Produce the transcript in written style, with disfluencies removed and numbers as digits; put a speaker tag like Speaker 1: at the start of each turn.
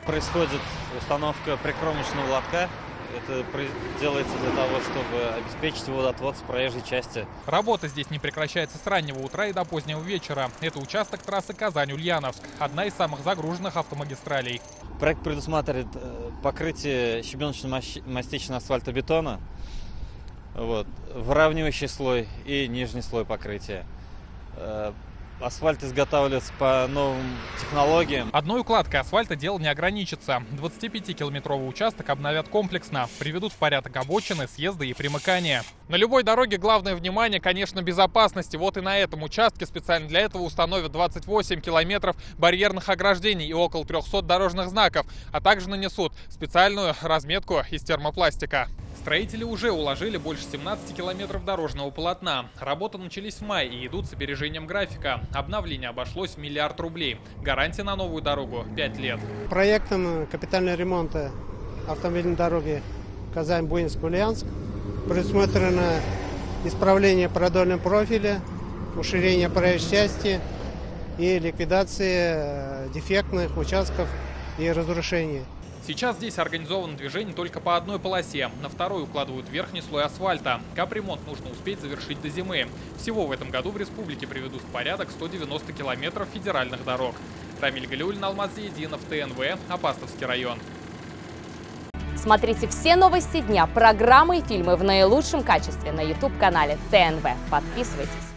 Speaker 1: происходит установка прикормочного лотка. Это делается для того, чтобы обеспечить водоотвод с проезжей части.
Speaker 2: Работа здесь не прекращается с раннего утра и до позднего вечера. Это участок трассы Казань-Ульяновск, одна из самых загруженных автомагистралей.
Speaker 1: Проект предусматривает покрытие щебеночно-мастичного асфальтобетона, выравнивающий слой и нижний слой покрытия. Асфальт изготавливается по новым технологиям.
Speaker 2: Одной укладкой асфальта дело не ограничится. 25-километровый участок обновят комплексно, приведут в порядок обочины, съезды и примыкания. На любой дороге главное внимание, конечно, безопасности. Вот и на этом участке специально для этого установят 28 километров барьерных ограждений и около 300 дорожных знаков, а также нанесут специальную разметку из термопластика. Строители уже уложили больше 17 километров дорожного полотна. Работы начались в мае и идут с опережением графика. Обновление обошлось в $1 миллиард. Гарантия на новую дорогу – 5 лет.
Speaker 3: Проектом капитального ремонта автомобильной дороги Казань-Буинск-Ульяновск предусмотрено исправление продольного профиля, уширение проезжей части и ликвидация дефектных участков и разрушений.
Speaker 2: Сейчас здесь организовано движение только по одной полосе. На второй укладывают верхний слой асфальта. Капремонт нужно успеть завершить до зимы. Всего в этом году в республике приведут в порядок 190 километров федеральных дорог. Рамиль Галиуллин, Алмаз Зиединов, ТНВ, Апастовский район.
Speaker 4: Смотрите все новости дня, программы и фильмы в наилучшем качестве на YouTube-канале ТНВ. Подписывайтесь.